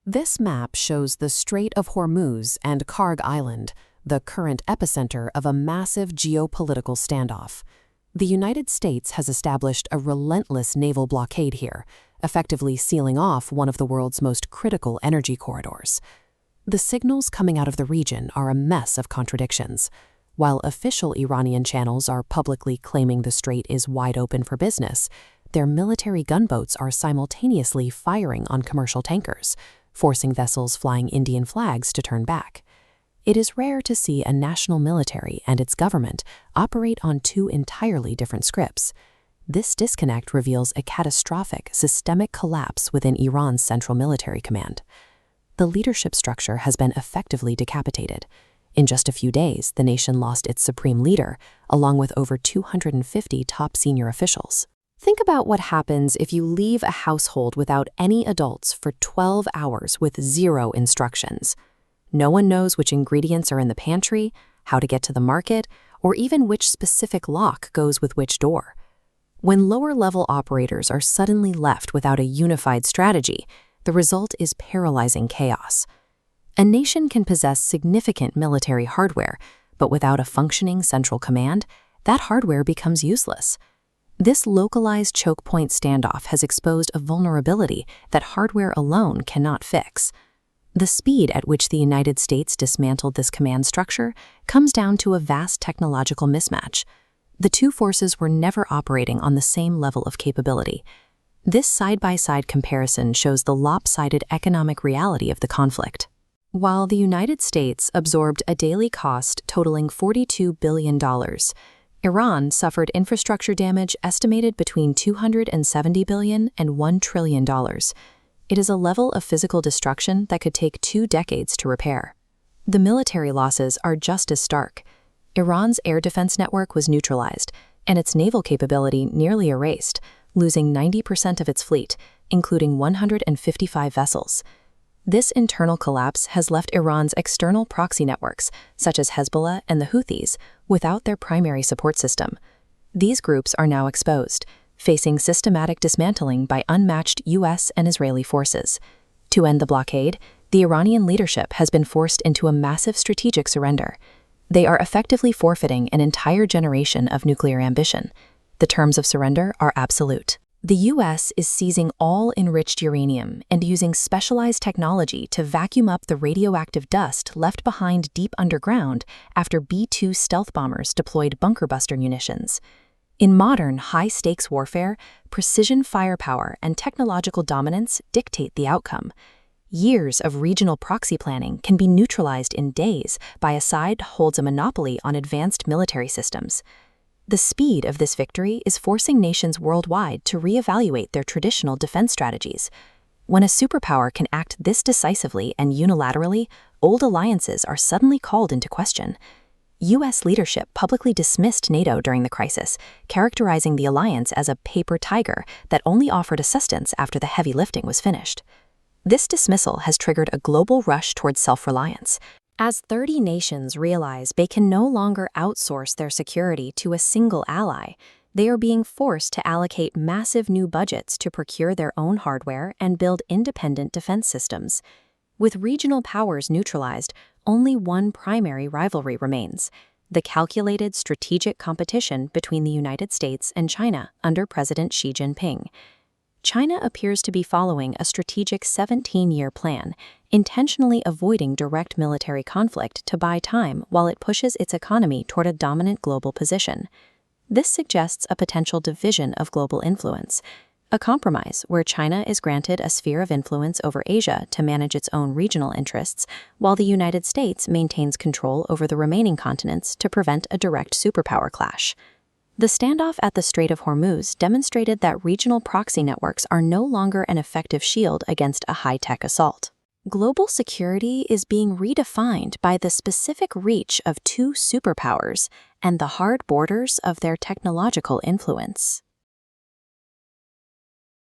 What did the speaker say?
This map shows the Strait of Hormuz and Karg Island, the current epicenter of a massive geopolitical standoff. The United States has established a relentless naval blockade here, effectively sealing off one of the world's most critical energy corridors. The signals coming out of the region are a mess of contradictions. While official Iranian channels are publicly claiming the strait is wide open for business, their military gunboats are simultaneously firing on commercial tankers, forcing vessels flying Indian flags to turn back. It is rare to see a national military and its government operate on two entirely different scripts. This disconnect reveals a catastrophic, systemic collapse within Iran's central military command. The leadership structure has been effectively decapitated. In just a few days, the nation lost its supreme leader, along with over 250 top senior officials. Think about what happens if you leave a household without any adults for 12 hours with zero instructions. No one knows which ingredients are in the pantry, how to get to the market, or even which specific lock goes with which door. When lower-level operators are suddenly left without a unified strategy, the result is paralyzing chaos. A nation can possess significant military hardware, but without a functioning central command, that hardware becomes useless. This localized choke point standoff has exposed a vulnerability that hardware alone cannot fix. The speed at which the United States dismantled this command structure comes down to a vast technological mismatch. The two forces were never operating on the same level of capability. This side-by-side comparison shows the lopsided economic reality of the conflict. While the United States absorbed a daily cost totaling $42 billion, Iran suffered infrastructure damage estimated between $270 billion and $1 trillion. It is a level of physical destruction that could take 2 decades to repair. The military losses are just as stark. Iran's air defense network was neutralized, and its naval capability nearly erased, losing 90% of its fleet, including 155 vessels. This internal collapse has left Iran's external proxy networks, such as Hezbollah and the Houthis, without their primary support system. These groups are now exposed, facing systematic dismantling by unmatched U.S. and Israeli forces. To end the blockade, the Iranian leadership has been forced into a massive strategic surrender. They are effectively forfeiting an entire generation of nuclear ambition. The terms of surrender are absolute. The U.S. is seizing all enriched uranium and using specialized technology to vacuum up the radioactive dust left behind deep underground after B-2 stealth bombers deployed bunker-buster munitions. In modern, high-stakes warfare, precision firepower and technological dominance dictate the outcome. Years of regional proxy planning can be neutralized in days by a side holds a monopoly on advanced military systems. The speed of this victory is forcing nations worldwide to reevaluate their traditional defense strategies. When a superpower can act this decisively and unilaterally, old alliances are suddenly called into question. U.S. leadership publicly dismissed NATO during the crisis, characterizing the alliance as a paper tiger that only offered assistance after the heavy lifting was finished. This dismissal has triggered a global rush towards self-reliance. As 30 nations realize they can no longer outsource their security to a single ally, they are being forced to allocate massive new budgets to procure their own hardware and build independent defense systems. With regional powers neutralized, only one primary rivalry remains: the calculated strategic competition between the United States and China under President Xi Jinping. China appears to be following a strategic 17-year plan, intentionally avoiding direct military conflict to buy time while it pushes its economy toward a dominant global position. This suggests a potential division of global influence, a compromise where China is granted a sphere of influence over Asia to manage its own regional interests, while the United States maintains control over the remaining continents to prevent a direct superpower clash. The standoff at the Strait of Hormuz demonstrated that regional proxy networks are no longer an effective shield against a high-tech assault. Global security is being redefined by the specific reach of two superpowers and the hard borders of their technological influence.